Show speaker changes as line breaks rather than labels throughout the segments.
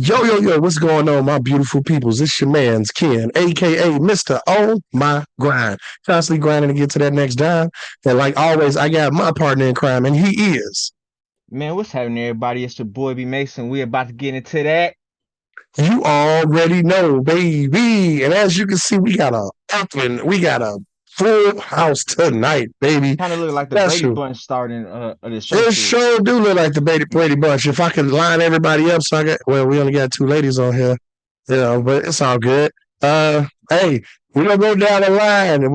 Yo, yo, yo, what's going on, my beautiful peoples? It's your man's Ken, aka Mr. Oh My Grind. Constantly grinding to get to that next dime. And like always, I got my partner in crime, and he is.
Man, what's happening, everybody? It's your boy B.Mase. We about to get into that.
You already know, baby. And as you can see, we got a full house tonight, baby.
Kind of look like the Brady
Special.
Bunch starting of this show.
It sure do look like the Brady Bunch. If I could line everybody up, we only got two ladies on here, but it's all good. Hey, we're gonna go down the line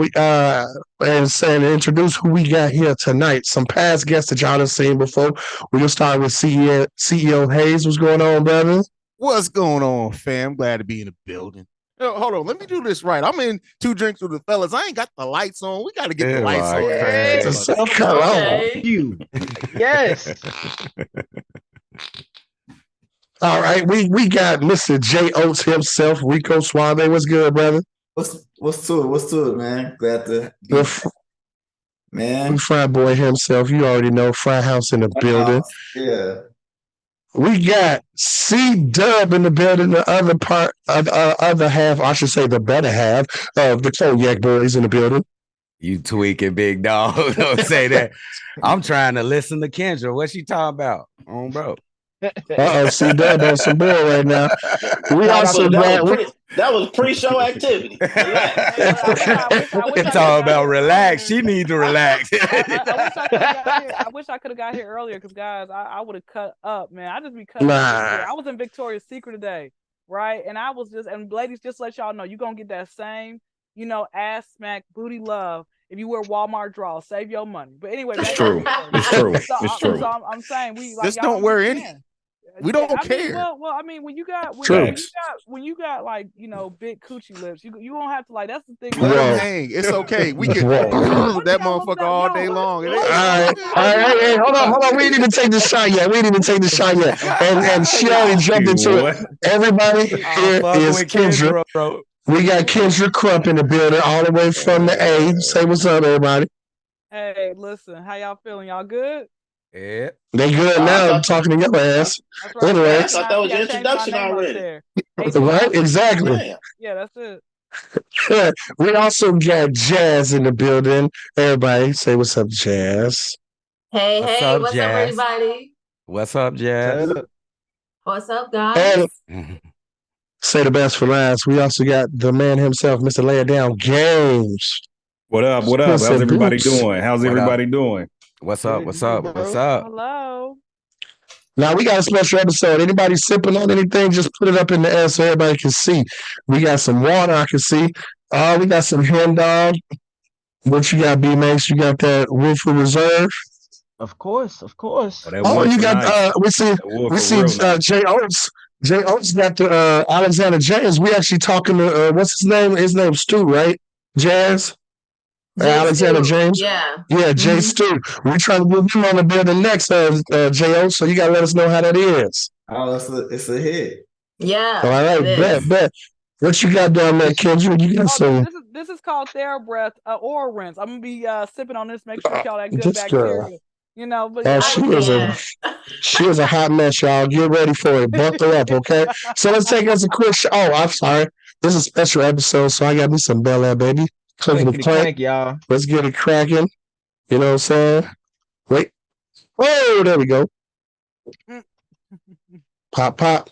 and introduce who we got here tonight. Some past guests that y'all have seen before. We're gonna start with CEO Haize. What's going on, brother?
What's going on, fam? Glad to be in the building. Hold on, let me do this right. I'm in 2 drinks with the fellas. I ain't got the lights on. We got to get the lights on.
Okay. You. Yes.
All right, we got Mr. J-Oats himself, Rico Suave. What's good, brother?
What's to it, man? Glad to be man.
Fry Boy himself. You already know Fry House in the building.
Yeah.
We got C-Dub in the building, the other half, I should say the better half of the Kognac Boyz in the building.
You tweaking, big dog. Don't say that. I'm trying to listen to Kyndra. What's she talking about? Oh, bro.
C-Dub on some bull right now. We also got...
That was pre-show activity.
It's all about relax. She needs to relax.
I wish I could have got here earlier because, guys, I would have cut up, man. I just be cutting up. I was in Victoria's Secret today, right? And I was and ladies, just let y'all know, you're going to get that same, ass smack, booty love if you wear Walmart draws. Save your money. But anyway,
it's true. It's true. It's true.
So I'm saying
just don't wear any. We don't care.
I mean, when you got like big coochie lips, you won't have to like. That's the thing.
Dang, it's okay. We can that motherfucker all day long.
All right. Hey, hold on. We didn't even take the shot yet. And she already jumped into it. Everybody here is Kyndra. We got Kyndra Crump in the building, all the way from the A. Say what's up, everybody.
Hey, listen, how y'all feeling? Y'all good?
Yeah.
They good now. I'm talking to your ass.
Right.
Anyway.
I thought that was your introduction already.
Right? Exactly.
Yeah, that's it.
We also got Jaz in the building. Everybody say what's up, Jaz.
Hey, what's up, everybody?
What's up, Jaz?
What's up, guys?
And say the best for last. We also got the man himself, Mr. LayItDown Games.
What up? How's everybody doing?
What's up?
Hello.
Now we got a special episode. Anybody sipping on anything, just put it up in the air so everybody can see. We got some water I can see. We got some hen dog. What you got, B.Mase? You got that Woodford Reserve?
Of course.
You got we see J-Oats. J-Oats got the Alexander James. We actually talking to what's his name? His name's Stu, right? Jazz? Alexander James?
Yeah,
Jay Stu. We're trying to get him on the building next, J.O. So you got to let us know how that is.
Oh, it's a hit.
Yeah.
All right, bet. What you got down there, Kyndra? You got some...
This is called TheraBreath oral rinse. I'm going to be sipping on this, make sure y'all that good bacteria. But
she was a hot mess, y'all. Get ready for it. Buckle up, okay? So let's take us a quick I'm sorry. This is a special episode, so I got me some Bel Air, baby.
Clank, y'all.
Let's get it cracking. You know what I'm saying? Wait. Oh, there we go. Pop.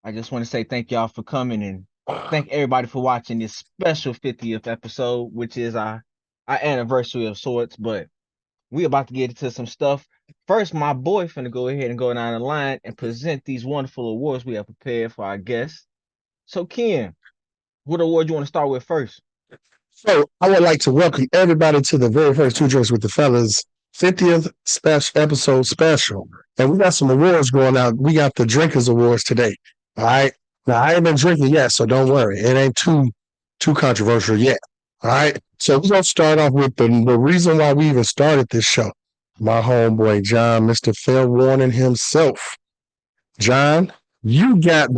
I just want to say thank y'all for coming and thank everybody for watching this special 50th episode, which is our anniversary of sorts. But we about to get into some stuff. First, my boy finna go ahead and go down the line and present these wonderful awards we have prepared for our guests. So, Ken, what award you want to start with first?
So, I would like to welcome everybody to the very first 2 Drinks with the Fellas 50th episode special. And we got some awards going out. We got the Drinkers Awards today. All right? Now, I ain't been drinking yet, so don't worry. It ain't too controversial yet. All right? So, we're going to start off with the reason why we even started this show. My homeboy, Jon, Mr. FairWarning himself. Jon, you got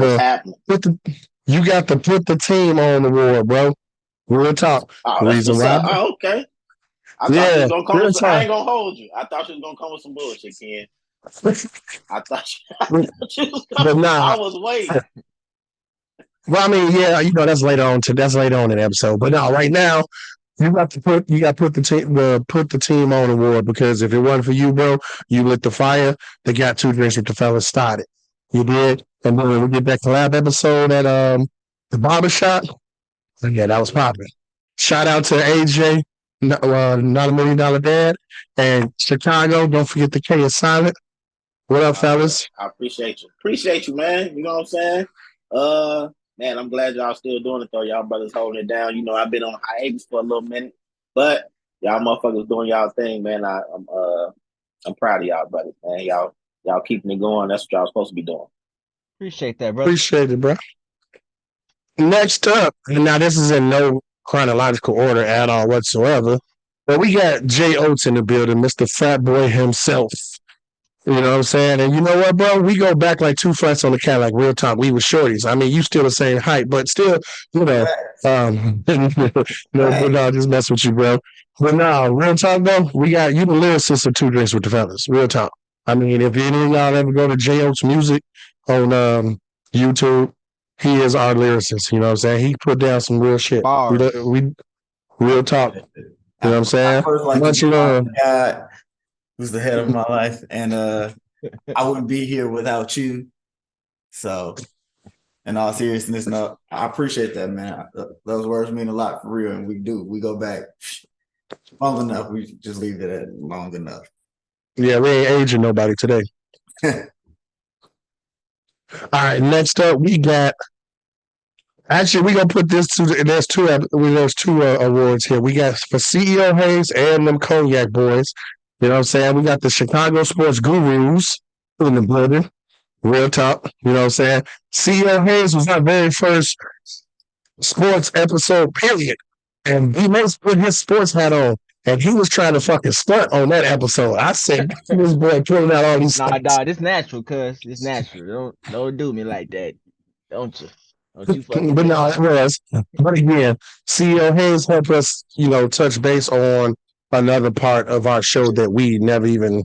You got to put the team on the award, bro. Real talk.
Reason why. Okay. I ain't gonna hold you. I thought she was gonna come with some bullshit, Ken. I thought you
but nah.
I was waiting.
Well, I mean, yeah, that's later on. That's later on in the episode. But no, right now, you got to put the team on award, because if it wasn't for you, bro, you lit the fire. They got 2 drinks with the fellas started. You did, and then when we get that collab episode at the barbershop, yeah, that was popping. Shout out to AJ, not $1 million dad, and Chicago. Don't forget the K is silent. What up, fellas?
I appreciate you. Appreciate you, man. You know what I'm saying? Man, I'm glad y'all still doing it though. Y'all brothers holding it down. I've been on hiatus for a little minute, but y'all motherfuckers doing y'all thing, man. I'm proud of y'all, brothers, man. Y'all keeping it going. That's what y'all supposed to be doing.
Appreciate that, bro.
Appreciate it, bro. Next up, and now this is in no chronological order at all whatsoever, but we got J-Oats in the building, Mr. Fat Boy himself. You know what I'm saying? And you know what, bro? We go back like 2 flats on the cat, like real talk. We were shorties. I mean, you still the same height, but still, no, just mess with you, bro. But no, real talk, though, we got you the lyricist of 2 Drinks with the Fellas. Real talk. I mean, if any of y'all ever go to J-Oats Music on YouTube, he is our lyricist. You know what I'm saying? He put down some real shit. We real talk. You know what I'm saying?
Much love. God, who's the head of my life, and I wouldn't be here without you. So, in all seriousness, no, I appreciate that, man. Those words mean a lot for real, and we go back long enough. We just leave it at long enough.
Yeah, we ain't aging nobody today. All right, next up we got. Actually, we're gonna put this to. There's two awards here. We got for CeoHaize and them Kognac Boyz. You know what I'm saying? We got the Chicago Sports Gurus in the building. Real talk. You know what I'm saying? CeoHaize was our very first sports episode, period. And B.Mase put his sports hat on, and he was trying to fucking stunt on that episode. I said, this boy pulling out all these
Nah, dog, it's natural, cuz. It's natural. Don't do me like that. Don't you? Don't you fucking
But no, it was. But again, CeoHaize helped us, touch base on another part of our show that we never even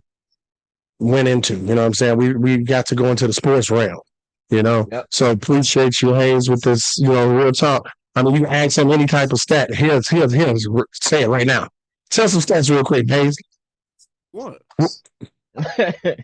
went into. You know what I'm saying? We got to go into the sports realm,
Yep.
So appreciate you, Haize, with this, real talk. I mean, you can ask him any type of stat. Here's say it right now. Tell some stats real quick, Haize.
What?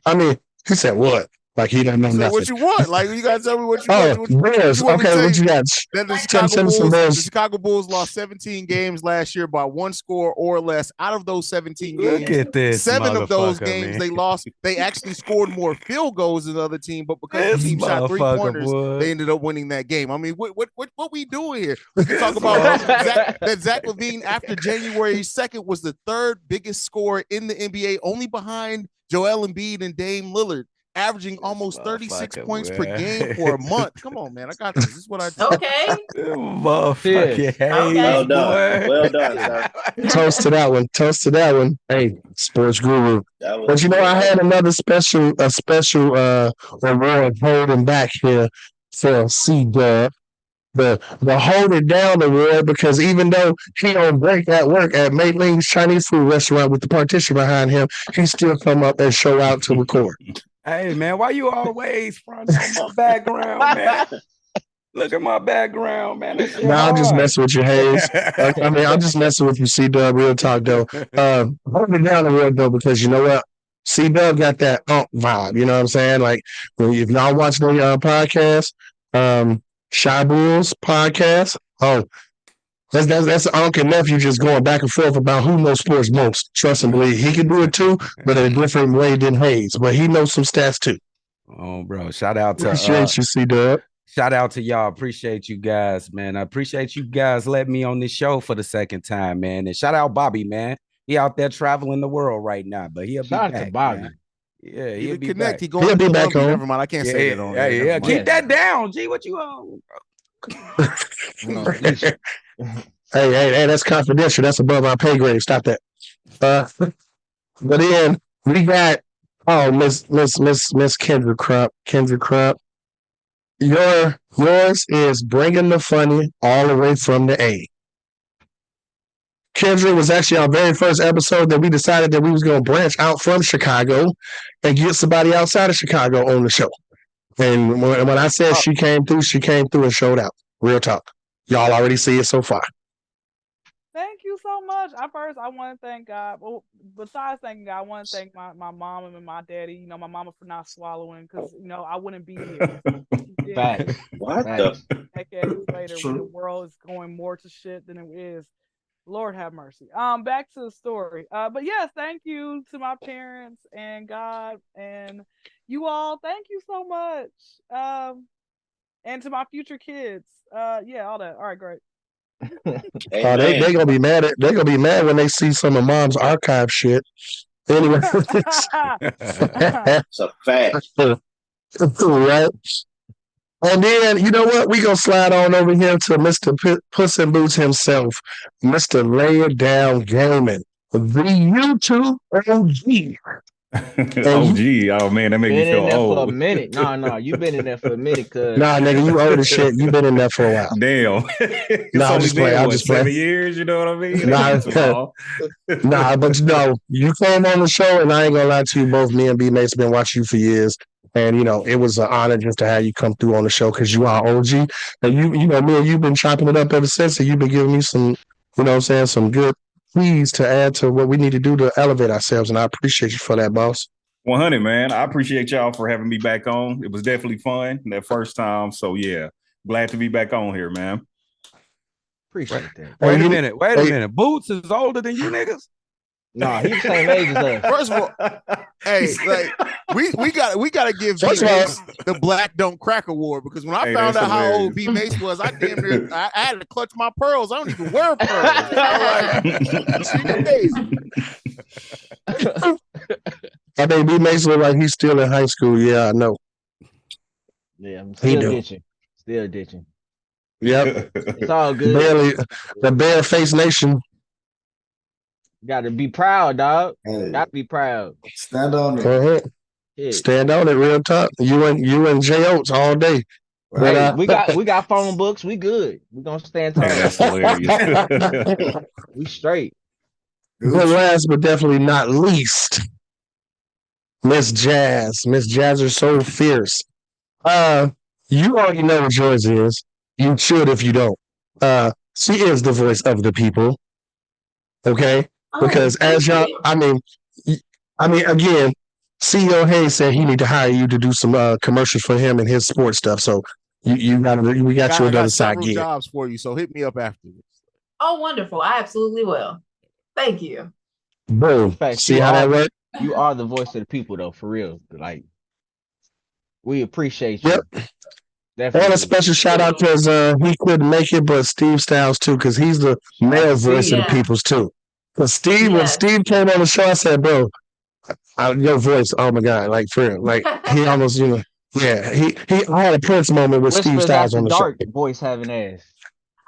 I mean, he said what? Like he doesn't know nothing.
What you want? Like you gotta tell me what you want.
Bears. Okay, what you got?
That the Chicago Bulls lost 17 games last year by 1 score or less. Out of those 17 games,
look at this.
7 of those games they lost. They actually scored more field goals than the other team, but because the team shot 3-pointers, they ended up winning that game. I mean, what we doing here? We can talk about that Zach LaVine after January 2nd was the 3rd biggest scorer in the NBA, only behind Joel Embiid and Dame Lillard, averaging almost 36 points per game for a month. Come on, man. I got this. This is what I do.
Okay.
Motherfucking
Well done. Well done, sir.
Toast to that one. Hey, sports guru. But I had another special award holding back here for C-Dub. The Hold It Down award, because even though he on break at work at Mei Ling's Chinese food restaurant with the partition behind him, he still come up and show out to record.
Hey, man, why you always front on my background, man? Look at my background, man.
I'm just messing with you, Haize. I mean, I'm just messing with you, C-Dub. Real talk, though. Hold It Down award, though, because you know what? C-Dub got that vibe. You know what I'm saying? Like, if y'all watch the podcast, Shy Bulls podcast. That's uncle and nephew just going back and forth about who knows sports most. Trust and believe. He can do it too, but in a different way than Haize. But he knows some stats too.
Oh, bro. Shout out to
appreciate you, C-Dub.
Shout out to y'all. Appreciate you guys, man. I appreciate you guys letting me on this show for the second time, man. And shout out Bobby, man. He out there traveling the world right now, but he'll be back. Shout out to Bobby. Man. Yeah, he'll be back.
He'll be back home. Never mind, I can't say that on there.
Yeah. Keep that down, G. What you on?
Hey, that's confidential. That's above our pay grade. Stop that. But then we got Miss Kyndra Crump. Kyndra Crump. Yours is bringing the funny all the way from the A. Kyndra was actually our very first episode that we decided that we was going to branch out from Chicago and get somebody outside of Chicago on the show. And when I said she came through and showed out. Real talk. Y'all already see it so far.
Thank you so much. I want to thank God. Well, besides thanking God, I want to thank my mom and my daddy. You know, my mama for not swallowing because I wouldn't be here.
Facts.
What the?
Decades later, when the world is going more to shit than it is. Lord have mercy. Back to the story. But yes, thank you to my parents and God and you all. Thank you so much. And to my future kids. Yeah, all that. All right, great.
They gonna be mad they're gonna be mad when they see some of Mom's archive shit. Anyway,
it's a fact.
Right. And then you know what? We gonna slide on over here to Mr. Puss in Boots himself, Mr. LayItDown Gaming, the YouTube OG.
Oh man, that makes me feel old.
For a minute. No, you've been in there for a minute, cuz.
Nah, nigga, you old as shit. You've been in there for a while.
Damn.
I'll just play.
7 years, you know what I mean?
Nah, but you came on the show, and I ain't gonna lie to you, both me and B.Mase been watching you for years. And it was an honor just to have you come through on the show because you are OG. And me and you've been chopping it up ever since, and you've been giving me some, some good pleas to add to what we need to do to elevate ourselves. And I appreciate you for that, boss.
100, man. I appreciate y'all for having me back on. It was definitely fun that first time. So yeah, glad to be back on here, man.
Appreciate that.
Wait a minute. Boots is older than you niggas?
Nah, he's the same age as us.
First of all, hey, we gotta give B.Mase the Black Don't Crack Award because when I found out how old B.Mase was, I had to clutch my pearls. I don't even wear pearls.
I think B.Mase look like he's still in high school. Yeah, I know.
Yeah, I'm still ditching.
Yep.
It's all good.
The Bareface Nation.
Got to be proud, dog. Hey. Got to be proud.
Stand on it.
Stand on it, real talk. You and J-Oats all day.
Hey, we got phone books. We good. We gonna stand tall.
That's hilarious.
We straight.
But last but definitely not least, Miss Jazzer so fierce. You already know what yours is. You should if you don't. She is the voice of the people. Okay? Because as y'all, I mean, again, CeoHaize said he need to hire you to do some commercials for him and his sports stuff. So we got you another side gig.
Jobs for you, so hit me up after this.
Oh, wonderful! I absolutely will. Thank you.
Boom.
Fact,
see how that worked?
You are the voice of the people, though, for real. Like, we appreciate you.
Yep.
Definitely.
And a special shout out because he couldn't make it, but Steve Styles too, because he's the male voice of the people's too. Because when Steve came on the show, I said, "Bro, your voice, oh my god, like for real, like he almost, yeah, I had a Prince moment with Steve Styles on the
dark
show.
Voice having ass,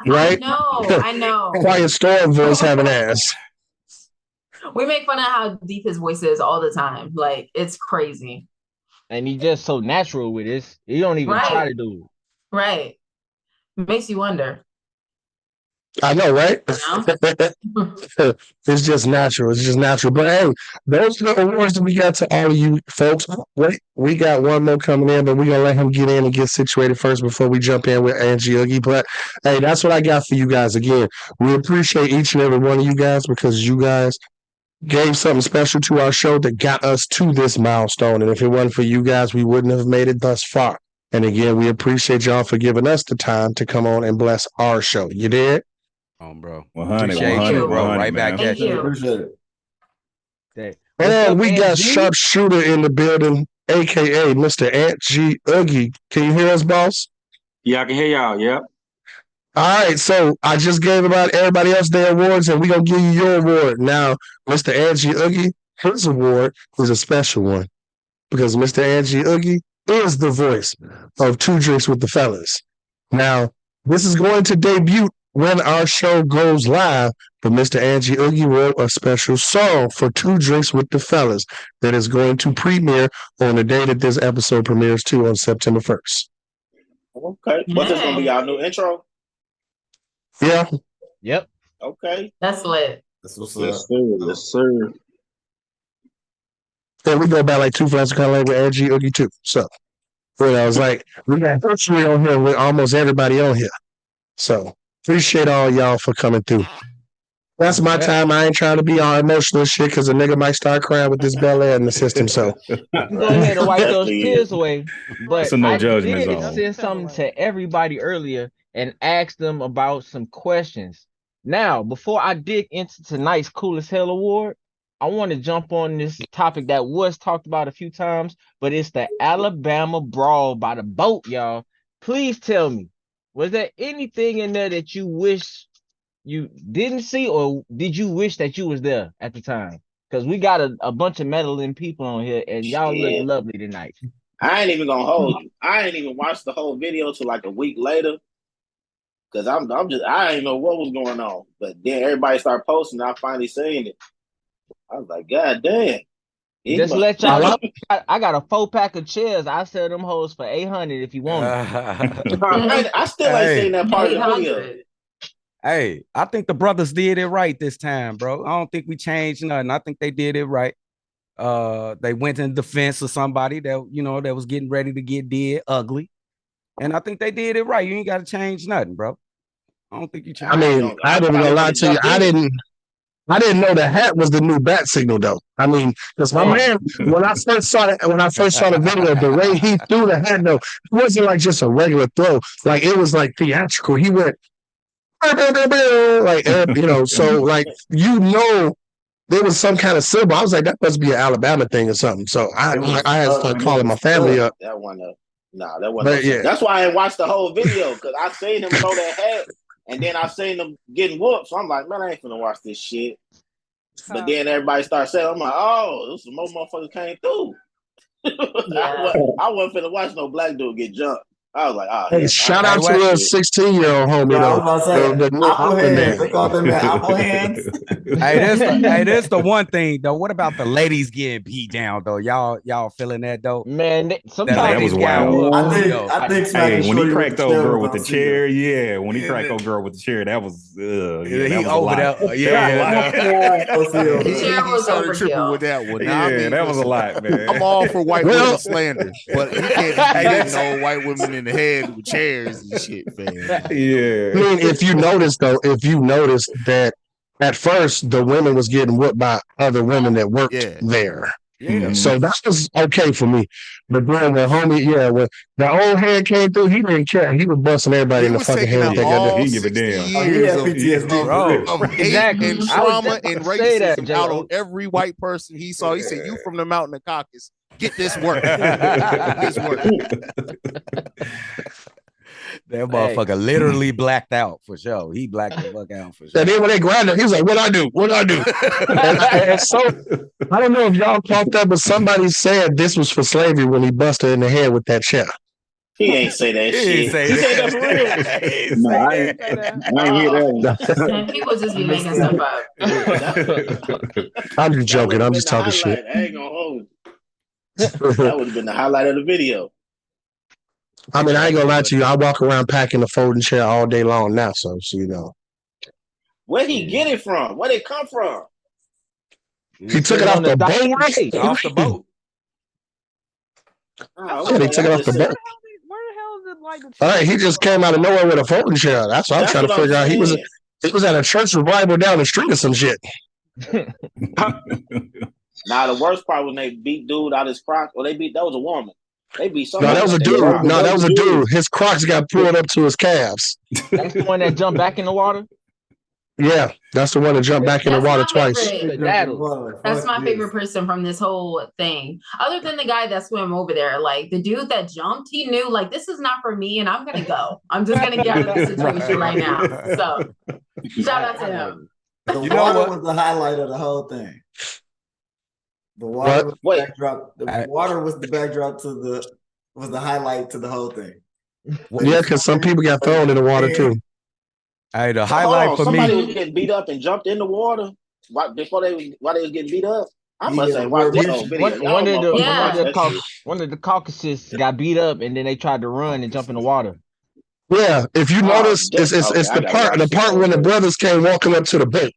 right?
I know.
Quiet Storm voice having ass.
We make fun of how deep his voice is all the time. Like it's crazy.
And he's just so natural with this. He don't even try to do it.
Right. Makes you wonder.
I know, right? It's just natural. It's just natural. But hey, those are the awards that we got to all of you folks. Wait, we got one more coming in, but we're going to let him get in and get situated first before we jump in with AntGUggy. But hey, that's what I got for you guys. Again, we appreciate each and every one of you guys because you guys gave something special to our show that got us to this milestone. And if it wasn't for you guys, we wouldn't have made it thus far. And again, we appreciate y'all for giving us the time to come on and bless our show. You did?
Bro.
100,
bro. Right back at you.
Appreciate it.
And we got Sharpshooter in the building, aka Mr. AntGUggy. Can you hear us, boss?
Yeah, I can hear y'all. Yep.
All right, so I just gave about everybody else their awards, and we're going to give you your award. Now, Mr. AntGUggy, his award is a special one because Mr. AntGUggy is the voice of Two Drinks with the Fellas. Now, this is going to debut when our show goes live, but Mr. AntGUggy wrote a special song for Two Drinks with the Fellas that is going to premiere on the day that this episode premieres too on September 1st.
Okay. What's this going to be our new intro?
Yeah.
Yep.
Okay.
That's lit.
That's what's
Yes,
up.
sir. Yes, sir.
And we go back like 2 friends kind of like with G Uggy too. So, it's like we got virtually on here with almost everybody on here. So appreciate all y'all for coming through. That's my time. I ain't trying to be all emotional shit because a nigga might start crying with this Bel Air in the system. So
go ahead and wipe those tears away. But
So no
I
judgment
did
zone.
send something to everybody earlier and asked them about some questions. Now, before I dig into tonight's Cool as Hell Award, I want to jump on this topic that was talked about a few times, but it's the Alabama brawl by the boat, y'all. Please tell me, was there anything in there that you wish you didn't see, or did you wish that you was there at the time? Because we got a bunch of meddling people on here, and y'all look lovely tonight.
I ain't even gonna hold you. I ain't even watched the whole video till like a week later. Cause I didn't know what was going on. But then everybody started posting, and I finally seen it. I was like, God damn.
Just let y'all know, I got a 4-pack of chairs. I sell them hoes for $800 if you want it.
I still ain't seen that part of the video.
Hey, I think the brothers did it right this time, bro. I don't think we changed nothing. I think they did it right. They went in defense of somebody that that was getting ready to get dead ugly, and I think they did it right. You ain't got to change nothing, bro. I don't think you changed.
I mean, I didn't gonna lie to you. I didn't know the hat was the new bat signal though. I mean, because my man, when I first saw the video, the way he threw the hat though, it wasn't like just a regular throw. Like it was like theatrical. He went like so like there was some kind of symbol. I was like, that must be an Alabama thing or something. So I had to start calling my family up.
That one, that wasn't. Yeah. That's why I didn't watch the whole video, because I seen him throw that hat, and then I seen him getting whooped. So I'm like, man, I ain't finna watch this shit. But then everybody started saying, I'm like, oh, this more motherfuckers came through. I wasn't finna watch no black dude get jumped. I was like, oh,
hey, shout out to the 16-year-old homie though.
Apple hands. They call them apple hands.
Hey, that's the one thing though. What about the ladies getting beat down though? Y'all feeling that though?
Man, sometimes
that was wild.
I think
when he cracked old girl with the chair, when he cracked old girl with the chair, that was
he over there.
He started tripping with that one.
Now, that was a lot, man.
I'm all for white women slander, but he can't be hitting old white women in the head with chairs and shit, man.
Yeah.
I mean, if you notice that at first the women was getting whooped by other women that worked there. Yeah. So that was okay for me. But then the homie, when the old head came through, he didn't care. He was busting everybody in the fucking head.
He give a damn.
Exactly. And trauma and racism out on every white person he saw. He said, "You from the mountain of Caucasus, get this work." Get this work.
That motherfucker literally blacked out for sure. He blacked the fuck out for sure.
And then when they grabbed him, he was like, "What I do? What I do?" and so I don't know if y'all caught that, but somebody said this was for slavery when he busted in the head with that chair.
He ain't say that shit. He said that for real.
No, I ain't hear that.
People just be making stuff up.
I'm just joking. I'm just talking shit.
I ain't gonna hold you. That would have been the highlight of the video.
I mean, I ain't gonna lie to you. I walk around packing the folding chair all day long now, so you know.
Where'd he get it from? Where'd it come from?
He took it off the boat.
Off the boat.
Yeah, they took it off the boat.
Where the hell is it like?
All right, he just came out of nowhere with a folding chair. That's what I'm trying to figure out. He was at a church revival down the street or some shit.
Now the worst part when they beat dude out his crock, or that was a woman. They beat somebody.
No, that was a dude. That was a dude. His Crocs got pulled up to his calves.
That's the one that jumped back in the water?
Yeah, that's the one that jumped back in the water twice.
That's my favorite person from this whole thing. Other than the guy that swam over there, like the dude that jumped, he knew like this is not for me, and I'm gonna go. I'm just gonna get out of this situation right now. So shout out to him.
The water was the highlight of the whole thing. The water was the backdrop. The water was the backdrop was the highlight to the whole thing.
Yeah, because some people got thrown in the water too.
Hey, the highlight for
somebody
me.
was getting beat up and jumped in the water while they was getting beat up. I must say, watch this whole video.
One of the Caucasus got beat up and then they tried to run and jump in the water.
Yeah, if you notice, it's
okay,
the part when the brothers came walking up to the boat.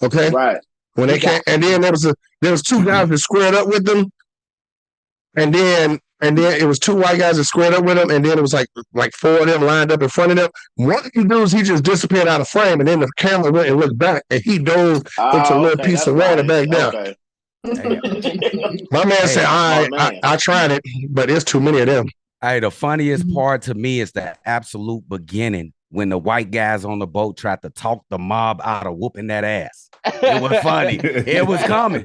Okay,
right.
When they came, and then there was two guys that squared up with them, and then it was two white guys that squared up with them, and then it was like four of them lined up in front of them. One of the dudes, he just disappeared out of frame, and then the camera went and looked back, and he dove into a little piece of water back down.
Okay.
My man said, I tried it, but there's too many of them.
Hey, the funniest part to me is the absolute beginning when the white guys on the boat tried to talk the mob out of whooping that ass. It was funny. It was coming.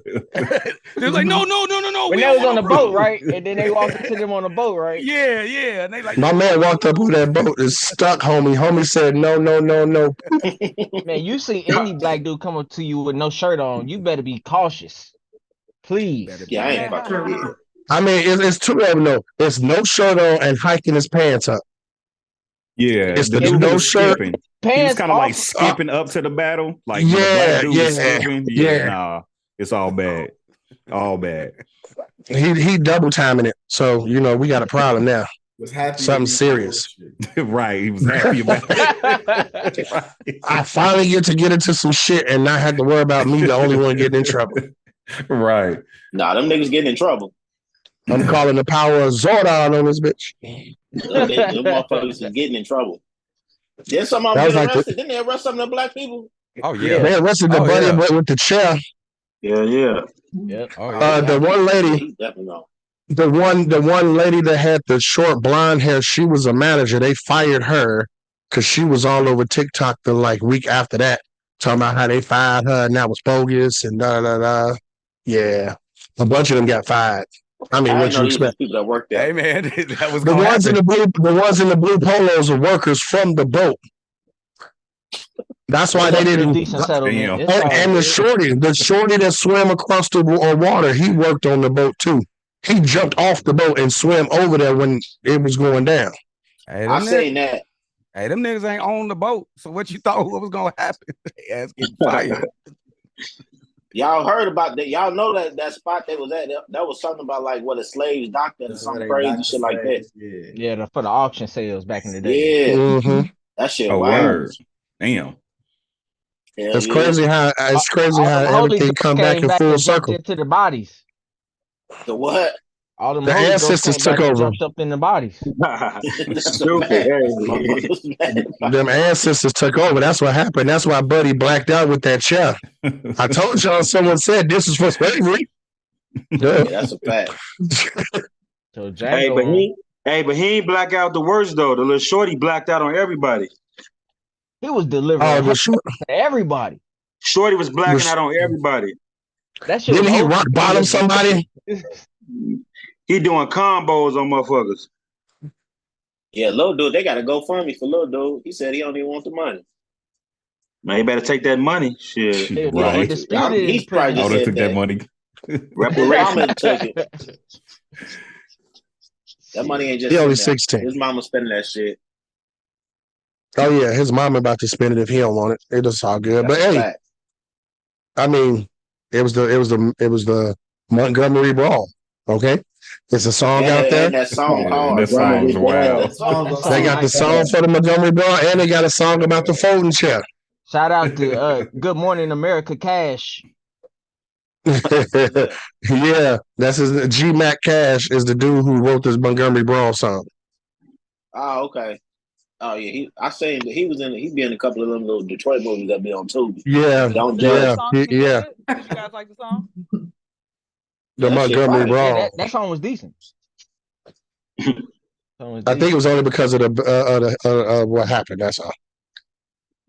They're like, no.
When they was on the boat, right? And then they walked into them on the boat, right?
Yeah. And they like,
my man walked up on that boat and stuck, homie. Homie said, no.
Man, you see any black dude come up to you with no shirt on, you better be cautious. Please.
Yeah, I ain't about to do it.
I mean, it's two of them, though. It's no shirt on and hiking his pants up.
Yeah,
it's the dude no shirt.
He was kind of like skipping up to the battle. Like,
yeah,
when the black dude was skipping.
Yeah.
Nah, it's all bad. All bad.
He double timing it. So, we got a problem now.
Was happy
something serious.
Right. He was happy about it.
Right. I finally get into some shit and not have to worry about me, the only one getting in trouble.
Right.
Nah, them niggas getting in trouble.
I'm calling the power of Zordon on this bitch.
Them motherfuckers is getting in trouble. Then some of them get arrested. Didn't they arrest some of the black people?
Oh yeah,
they arrested the buddy with the chair.
Yeah.
Yep.
The one lady, the one lady that had the short blonde hair, she was a manager. They fired her because she was all over TikTok the week after that, talking about how they fired her and that was bogus and da. Yeah, a bunch of them got fired. I mean, what you expect?
People that work there.
Hey man, that was
the ones in the blue polos are workers from the boat. That's why they didn't. And the shorty that swam across the water, he worked on the boat too. He jumped off the boat and swam over there when it was going down.
Hey,
I say that.
Hey, them niggas ain't on the boat. So what you thought was gonna happen? They ass getting fired.
Y'all heard about that? Y'all know that spot they was at? That was something about a slaves doctor or some crazy shit like that.
Yeah, for the auction sales back in the day.
Yeah,
mm-hmm.
That shit.
Word. Damn.
It's crazy how everything come back in full circle.
Into the bodies.
The what?
All them
the ancestors took over.
Jumped up in the bodies.
Them ancestors took over. That's what happened. That's why Buddy blacked out with that chair. I told y'all. Someone said this is for slavery.
Yeah, that's a fact.
So
but he ain't black out the worst though. The little shorty blacked out on everybody.
He was delivering to everybody.
Shorty was blacking out on everybody.
That shit.
Didn't he rock bottom somebody?
He doing combos on motherfuckers.
Yeah, little dude, they got to go for me for little dude. He said he don't even want the money.
Man, he better take that money. Shit.
Right.
He's probably just
took that money.
Mama took it. That money ain't just.
He only 16.
His mama spending that shit.
Oh yeah, his mama about to spend it if he don't want it. It is all good. But hey, I mean, it was the Montgomery Brawl. Okay, it's a song out there.
That song hard.
That song's wild.
They got the song for the Montgomery Brawl, and they got a song about the folding chair.
Shout out to Good Morning America Cash.
Yeah, that's his G Mac Cash is the dude who wrote this Montgomery Brawl song.
Oh, okay. Oh yeah, he was in. He be in a couple of them little Detroit movies that be on Tubi.
Yeah,
don't
yeah.
Did you guys like the song?
The Montgomery Brawl.
Yeah, that song was decent.
I think it was only because of the what happened. That's all.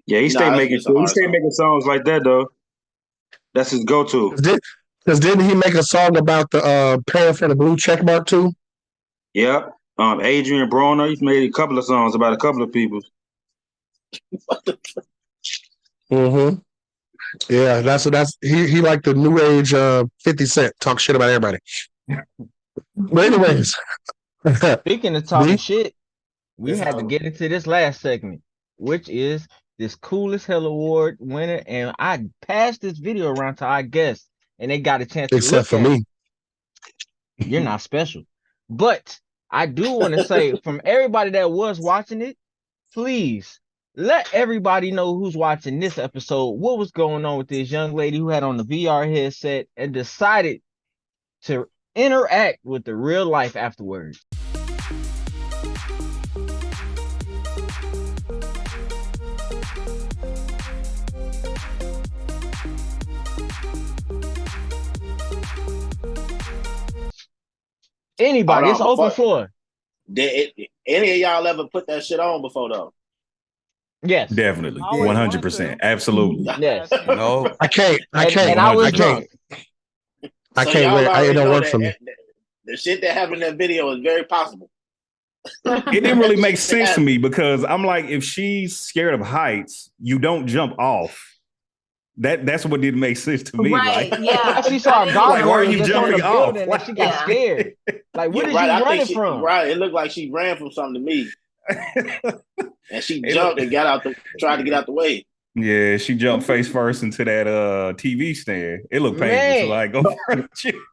Yeah, he stayed making songs like that though. That's his go-to.
Because didn't he make a song about the paying for the blue check mark too?
Yep. Adrian Broner, he's made a couple of songs about a couple of people.
Mm-hmm. Yeah, that's he like the new age 50 Cent, talk shit about everybody. But anyways.
Speaking of talking shit, we had to get into this last segment, which is this Coolest Hell Award winner, and I passed this video around to our guests, and they got a chance to
except for me.
You're not special. But I do want to say, from everybody that was watching it, please let everybody know who's watching this episode what was going on with this young lady who had on the VR headset and decided to interact with the real life afterwards. Anybody, it's open floor.
Did any of y'all ever put that shit on before though?
Yes,
definitely, 100%, absolutely.
Yes,
no,
I can't.
And I was drunk.
I can't wait. It don't work for me.
The shit that happened in that video is very possible.
It didn't really make sense to me because I'm like, if she's scared of heights, you don't jump off. That's what didn't make sense to me.
Right?
Like,
Yeah.
She saw a dog.
Like, why are you jumping off?
And she got scared. Like, what is she running from?
Right. It looked like she ran from something to me. And she jumped and tried to get out the way.
Yeah, she jumped face first into that TV stand. It looked painful. So like, go for you.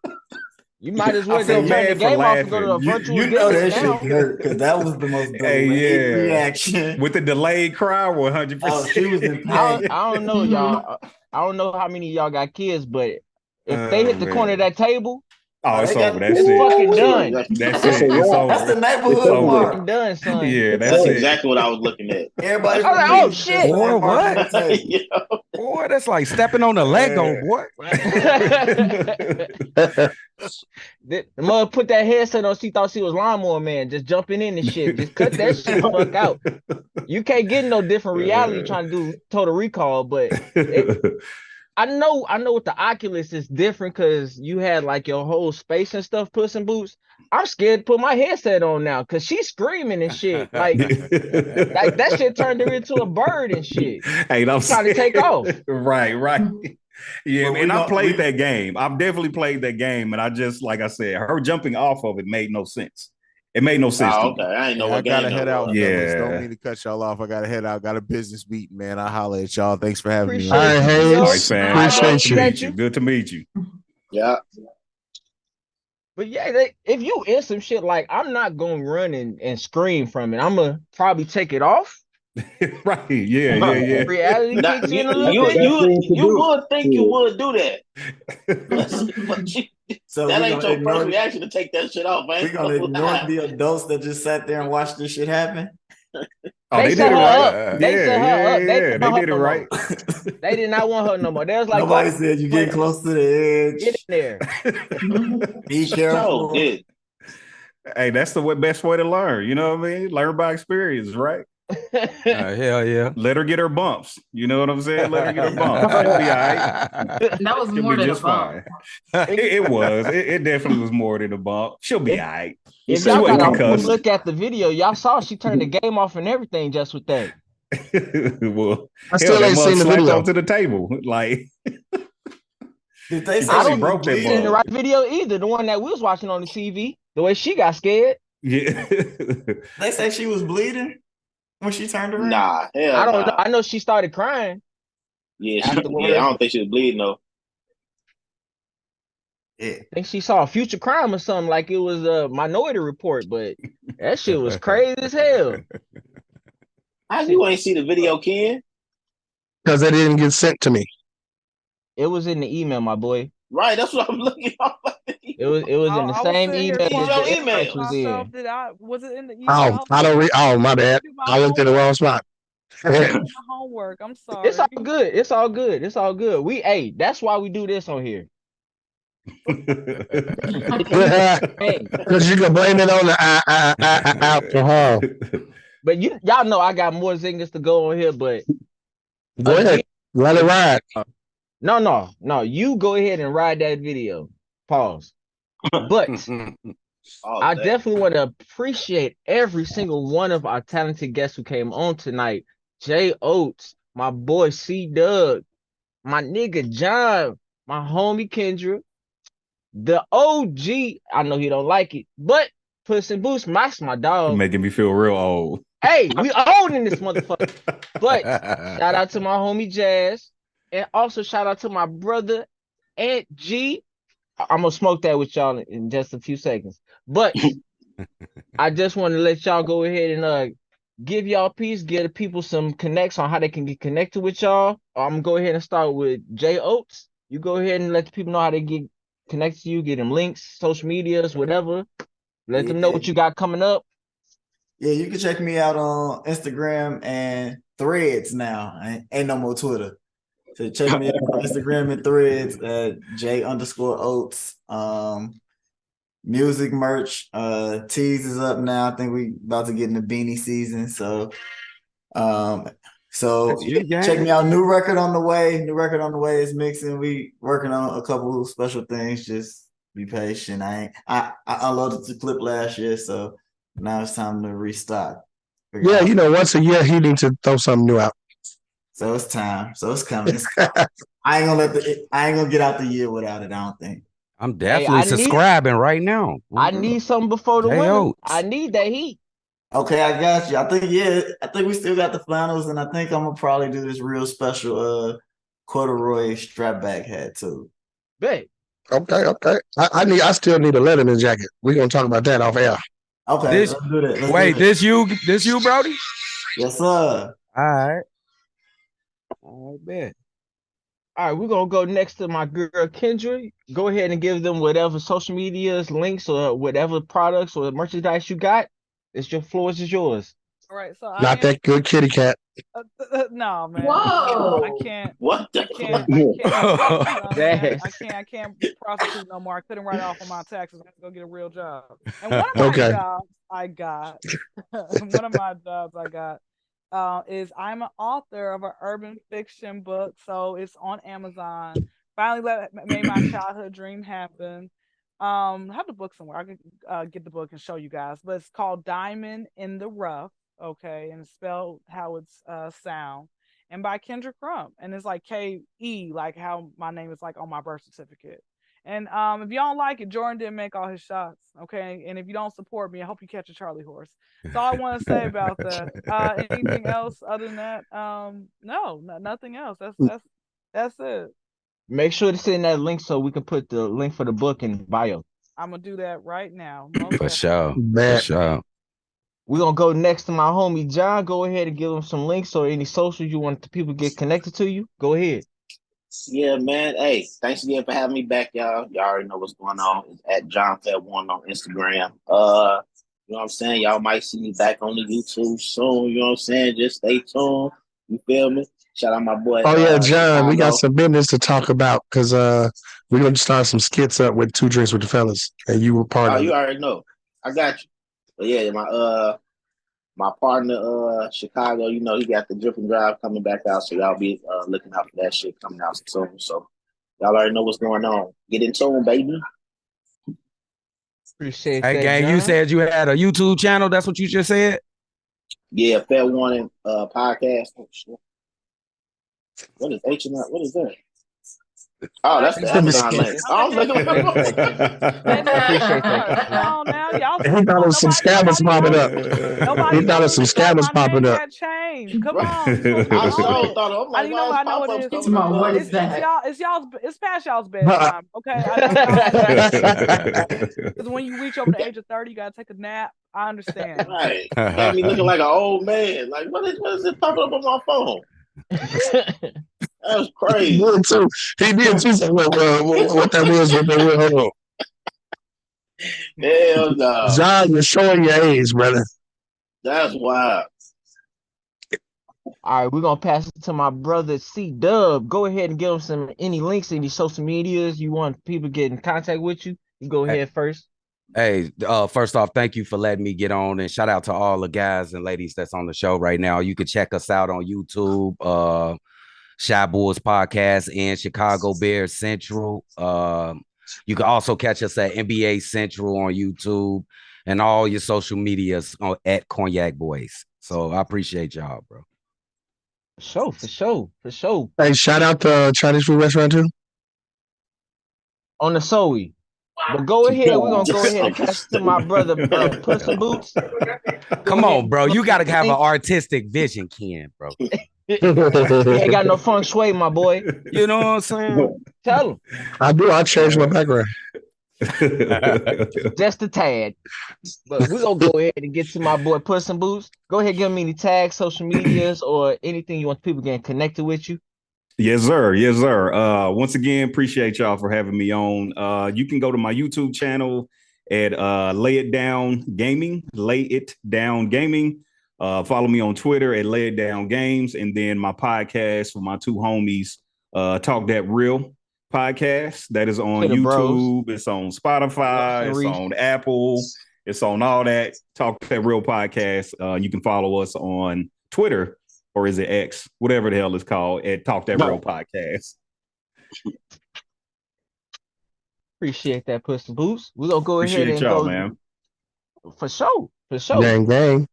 You might as well go turn the game off and go to a virtual
You know that shit hurt because that was the most reaction.
With the delayed cry, 100%.
Oh, she was in pain.
I don't know, y'all. I don't know how many of y'all got kids, but if they hit the corner of that table,
it's over. That's
it's
it.
fucking done.
That's it. It's over.
That's the neighborhood
part. Fucking done, son.
Yeah,
that's exactly what I was looking at.
Everybody, oh shit!
Boy, what? Boy, that's like stepping on a Lego, boy.
The mother put that headset on. She thought she was Lawnmower Man, just jumping in and shit. Just cut that shit the fuck out. You can't get no different reality trying to do Total Recall, but I know with the Oculus it's different because you had like your whole space and stuff, Puss in Boots. I'm scared to put my headset on now because she's screaming and shit. Like that shit turned her into a bird and shit.
Hey, I'm
trying to take off.
Right. Yeah, and I played that game. I've definitely played that game, and I just, like I said, her jumping off of it made no sense. It made no sense.
Okay, I ain't know what
I gotta head out.
Yeah,
don't mean to cut y'all off. I gotta head out. Got a business meeting, man. I'll holler at y'all. Thanks for having me.
All right, Haize.
All right, fam.
Appreciate you.
Good to meet you.
Yeah.
But yeah, if you in some shit, like I'm not gonna run and scream from it. I'm gonna probably take it off.
Right. Yeah.
Reality kicks in a little bit.
You would think you would do that. So that ain't your first reaction to take that shit off, man.
We're gonna ignore the adults that just sat there and watched this shit happen.
Oh, they did it right.
They set her up.
They did it right.
They did not want her no more. They was like,
nobody said you get close to the edge.
Get in there.
Be careful.
Hey, that's the best way to learn. You know what I mean? Learn by experience, right?
Hell yeah.
Let her get her bumps. You know what I'm saying? Let her get her bumps. She'll be all right.
That was more than a bump.
It was. It definitely was more than a bump. She'll be all right.
If y'all gotta look at the video, y'all saw she turned the game off and everything just with that.
Well,
I still ain't seen the video.
Onto the table. Like,
did they say
I
she
don't
broke that
seen the right video either. The one that we was watching on the TV. The way she got scared.
Yeah.
They say she was bleeding when she turned around.
Nah, hell
I don't know. I know she started crying.
Yeah, I don't think she was bleeding though.
Yeah.
I think she saw a future crime or something, like it was a Minority Report, but that shit was crazy as hell.
How you ain't see the video, Ken?
Because it didn't get sent to me.
It was in the email, my boy.
Right, that's what I'm looking at.
It was in the same email.
Was it in the email?
Oh, I don't read. Oh, my bad. I looked at the wrong spot.
My homework. I'm sorry.
It's all good. It's all good. It's all good. That's why we do this on here.
Because you can blame it on the alcohol.
But y'all know I got more zingers to go on here, but
go ahead. Let it ride.
No. You go ahead and ride that video. Pause. But I definitely want to appreciate every single one of our talented guests who came on tonight. J-Oats, my boy C-Doug, my nigga John, my homie Kyndra, the OG. I know he don't like it, but Puss in Boots, my dog.
You're making me feel real old.
Hey, we old in this motherfucker. But shout out to my homie Jazz, and also shout out to my brother AntGUggy. I'm gonna smoke that with y'all in just a few seconds. But I just want to let y'all go ahead and give y'all a piece, give the people some connects on how they can get connected with y'all. I'm gonna go ahead and start with J-Oats. You go ahead and let the people know how they get connected to you, get them links, social medias, whatever. Let them know what you got coming up.
Yeah, you can check me out on Instagram and Threads now. Ain't no more Twitter. So check me out on Instagram and Threads at J_Oats. Music merch. Tees is up now. I think we about to get in the beanie season. So check me out. New record on the way. New record on the way is mixing. We working on a couple of special things. Just be patient. I unloaded the clip last year, so now it's time to restock.
Yeah, once a year he needs to throw something new out.
So it's time. So it's coming. I ain't gonna get out the year without it. I don't think.
I'm definitely subscribing right now.
I need something before the winter. I need that heat.
Okay, I got you. I think we still got the flannels, and I think I'm gonna probably do this real special corduroy strap back hat too.
Bet.
Okay. I still need a Letterman jacket. We're gonna talk about that off air.
Okay, let's do that.
Wait, this you, Brody?
Yes, sir.
All right.
I bet. All right, we're gonna go next to my girl Kyndra. Go ahead and give them whatever social medias, links, or whatever products or merchandise you got. Your floor is yours.
All right, so
not that good kitty cat.
No, man.
Whoa.
I can't.
What?
I can't prostitute no more. I couldn't write off on my taxes. I have to go get a real job. And one of my jobs I got, is I'm an author of an urban fiction book. So it's on Amazon. Finally made my childhood dream happen. I have the book somewhere. I can get the book and show you guys. But it's called Diamond in the Rough. Okay, and it's spelled how it's sound, and by Kyndra Crump, and it's like K-E, like how my name is like on my birth certificate. And if you don't like it, Jordan didn't make all his shots. Okay, and if you don't support me, I hope you catch a Charlie horse. That's all I want to say about that. Anything else other than that? No, nothing else. That's it.
Make sure to send that link so we can put the link for the book in bio.
I'm gonna do that right now.
For sure. For sure.
We're going to go next to my homie, John. Go ahead and give him some links or any socials you want the people to get connected to you. Go ahead.
Yeah, man. Hey, thanks again for having me back, y'all. Y'all already know what's going on. It's at Jon FairWarning on Instagram. You know what I'm saying? Y'all might see me back on the YouTube soon. You know what I'm saying? Just stay tuned. You feel me? Shout out my boy.
Oh, yeah, John. We got some business to talk about because we're going to start some skits up with 2 Drinks with the Fellas. And you were part of it.
Oh, you already know. I got you. But yeah, my partner, Chicago, he got the Drip and Drive coming back out, so y'all be looking out for that shit coming out soon. So y'all already know what's going on. Get in tune, baby.
Appreciate that.
Hey, gang, John. You said you had a YouTube channel. That's what you just said?
Yeah, FairWarning podcast. Oh, shit. What is H&R? What is that? Oh, that's the Amazon link. I was looking for
Appreciate that.
Oh, now y'all.
He thought it was some scammers popping up. He thought it was some scammers popping up.
Come on. I know what it is.
What is that?
It's past y'all's bedtime. Okay. Because when you reach over the age of 30, you gotta take a nap. I understand.
Right. Had me looking like an old man. Like, what is this popping up on my phone? That was crazy.
He did too. So what that was? Hold on.
Hell no.
John, you're showing your age, brother.
That's wild.
All right, we're gonna pass it to my brother C-Dub. Go ahead and give him any links, any social medias you want people to get in contact with you. You go ahead first.
Hey, first off, thank you for letting me get on, and shout out to all the guys and ladies that's on the show right now. You can check us out on YouTube, Shy Boys Podcast and Chicago Bears Central. You can also catch us at NBA Central on YouTube and all your social medias at Kognac Boyz. So I appreciate y'all, bro.
For sure.
Hey, shout out to Chinese food restaurant too.
On the Soe. But go ahead, we're gonna go ahead and pass to my brother Puss in Boots.
Come on, bro. You gotta have an artistic vision, Ken, bro.
You ain't got no feng shui, my boy.
You know what I'm saying?
Tell him.
I do. I changed my background.
Just a tad. But we're gonna go ahead and get to my boy Puss in Boots. Go ahead, give me any tags, social medias, or anything you want people getting connected with you.
Yes, sir. Yes, sir. Once again, appreciate y'all for having me on. You can go to my YouTube channel at LayItDown Gaming. LayItDown Gaming. Follow me on Twitter at LayItDown Games, and then my podcast with my two homies, Talk That Real podcast. That is on YouTube. Bros. It's on Spotify. It's on Apple. It's on all that. Talk That Real podcast. You can follow us on Twitter, or is it X? Whatever the hell it's called, at Talk That Real podcast.
Appreciate that, Puss in Boots. We're gonna go ahead and
y'all,
go,
man.
For sure.
Gang, gang.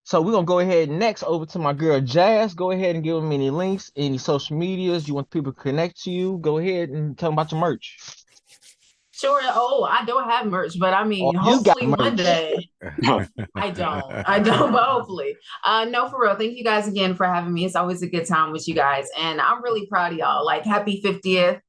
So we're gonna go ahead next over to my girl Jazz. Go ahead and give them any links, any social medias you want people to connect to you. Go ahead and tell them about your merch.
Sure. Oh, I don't have merch, but I mean, hopefully one day. I don't, but hopefully. No, for real. Thank you guys again for having me. It's always a good time with you guys, and I'm really proud of y'all. Like, happy 50th.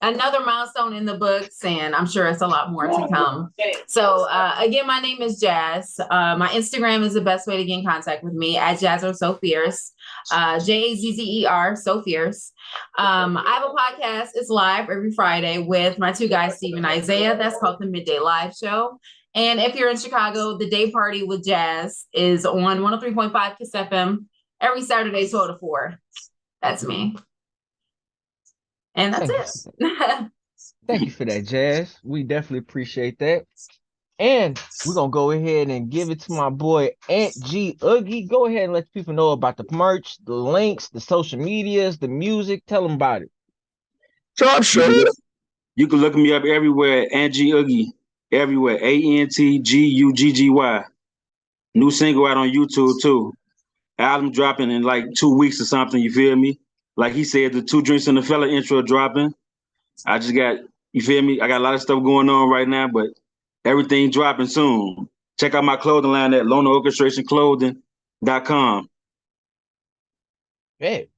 Another milestone in the books, and I'm sure it's a lot more to come. So again, my name is Jazz. My Instagram is the best way to get in contact with me, at JazzerFierce, JAZZER, so fierce. I have a podcast. It's live every Friday with my two guys, Steve and Isaiah. That's called the Midday Live Show. And if you're in Chicago, the Day Party with Jazz is on 103.5 Kiss FM every Saturday, 12 to 4. That's me. And that's it.
Thank you for that, Jazz. We definitely appreciate that. And we're going to go ahead and give it to my boy, AntGUggy. Go ahead and let people know about the merch, the links, the social medias, the music. Tell them about it.
Drop shit.
You can look me up everywhere, AntGUggy. Everywhere, AntGUggy. New single out on YouTube, too. Album dropping in like 2 weeks or something, you feel me? Like he said, the Two Drinks and the Fella intro dropping. I just got, you feel me? I got a lot of stuff going on right now, but everything dropping soon. Check out my clothing line at LonerOrchestrationClothing.com.
Bet.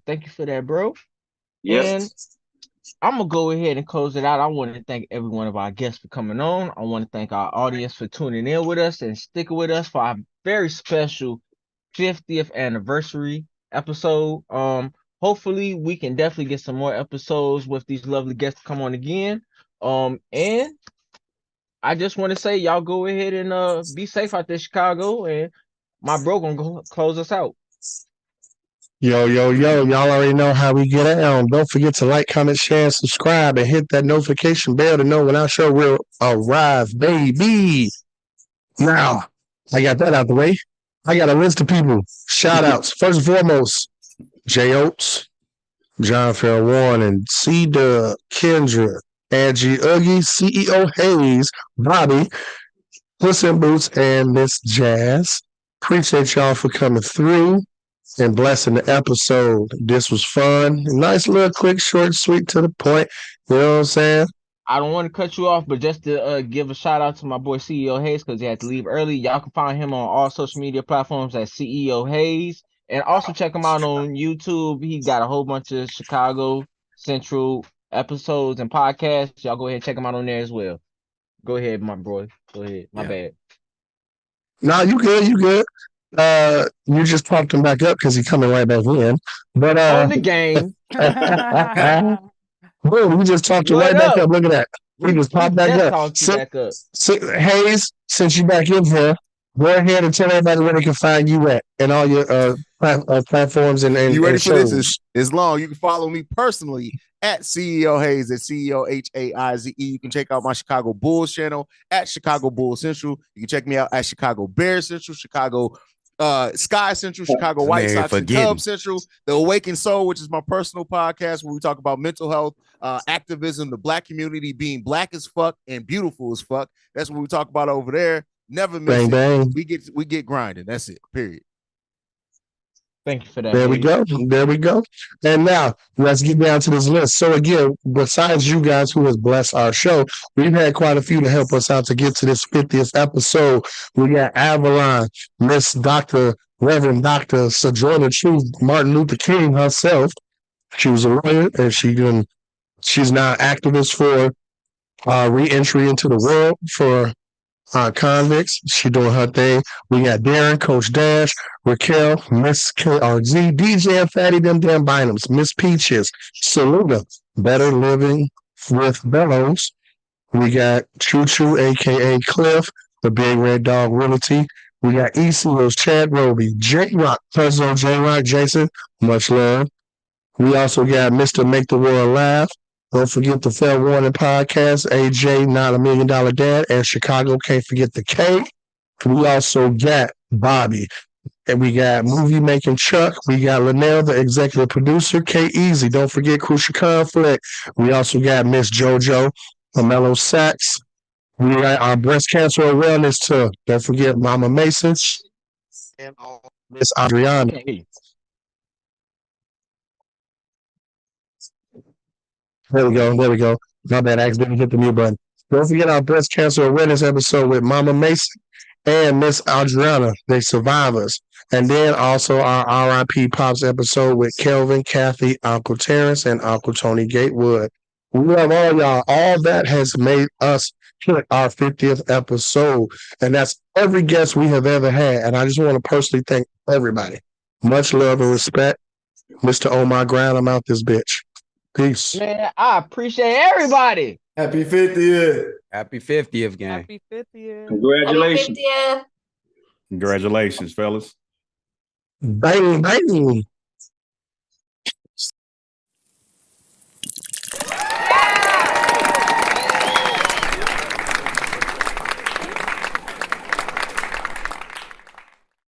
Thank you for that, bro.
Yes.
And I'm going to go ahead and close it out. I want to thank every one of our guests for coming on. I want to thank our audience for tuning in with us and sticking with us for our very special 50th anniversary episode. Hopefully we can definitely get some more episodes with these lovely guests to come on again. And I just want to say, y'all go ahead and be safe out there, Chicago. And my bro gonna go close us out.
Yo, y'all already know how we get down. Don't forget to like, comment, share, and subscribe, and hit that notification bell to know when our show will arrive, baby. Now, I got that out the way. I got a list of people. Shout outs. First and foremost, J-Oats, Jon FairWarning, C-Dub, Kyndra, AntGUggy, CeoHaize, Bobby, Puss in Boots, and Miss Jazz. Appreciate y'all for coming through and blessing the episode. This was fun. Nice little quick, short, sweet, to the point. You know what I'm saying?
I don't want to cut you off, but just to give a shout out to my boy CeoHaize because he had to leave early. Y'all can find him on all social media platforms at CeoHaize. And also check him out on YouTube. He got a whole bunch of Chicago Central episodes and podcasts. Y'all go ahead and check him out on there as well. Go ahead, my boy. Go ahead. My bad.
Nah, you good. You just popped him back up because he's coming right back in. But
on the game.
Boom, we just talked you right back up. Look at that. We just popped back up. Haize, since you back in here, go ahead and tell everybody where they can find you at and all your platforms and
you ready
and
for
shows.
this? It's long. You can follow me personally at CeoHaize at CeoHaize. You can check out my Chicago Bulls channel at Chicago Bulls Central. You can check me out at Chicago Bears Central, Chicago Sky Central, Chicago White Sox and Cubs Central, The Awakened Soul, which is my personal podcast where we talk about mental health, activism, the Black community being black as fuck and beautiful as fuck. That's what we talk about over there. Never miss
bang.
We get grinding. That's it. Period.
Thank you for that.
There we go. And now let's get down to this list. So again, besides you guys who has blessed our show, we've had quite a few to help us out to get to this 50th episode. We got Avalon, Miss Dr. Reverend Dr. Sojourner Truth, Martin Luther King herself. She was a lawyer and she's now an activist for re-entry into the world for convicts. She doing her thing. We got Darren, Coach Dash, Raquel, Miss KRZ, DJ and Fatty, them damn Bynums, Miss Peaches, Saluna, Better Living with Bellows. We got Choo Choo, aka Cliff, the Big Red Dog Realty. We got ECO's Chad Roby, J-Rock, President J-Rock, Jason, much love. We also got Mr. Make the World Laugh. Don't forget the Fair Warning Podcast, AJ, Not $1 Million Dad, and Chicago, can't forget the K. We also got Bobby. And we got Movie Making Chuck. We got Linnell, the executive producer, K Easy. Don't forget Crucial Conflict. We also got Miss JoJo, Mellow Sacks. We got our breast cancer awareness tour. Don't forget Mama Mason and Miss Adriana. There we go. My bad, I accidentally hit the mute button. Don't forget our breast cancer awareness episode with Mama Mason and Miss Adriana, they survivors. And then also our RIP Pops episode with Kelvin, Kathy, Uncle Terrence, and Uncle Tony Gatewood. We love all y'all. All that has made us hit our 50th episode. And that's every guest we have ever had. And I just want to personally thank everybody. Much love and respect. Mr. Oh My Ground, I'm out this bitch. Peace.
Man, I appreciate everybody.
Happy 50th.
Happy 50th, gang.
Happy 50th.
Congratulations.
Happy 50th.
Congratulations, fellas.
Bang, bang.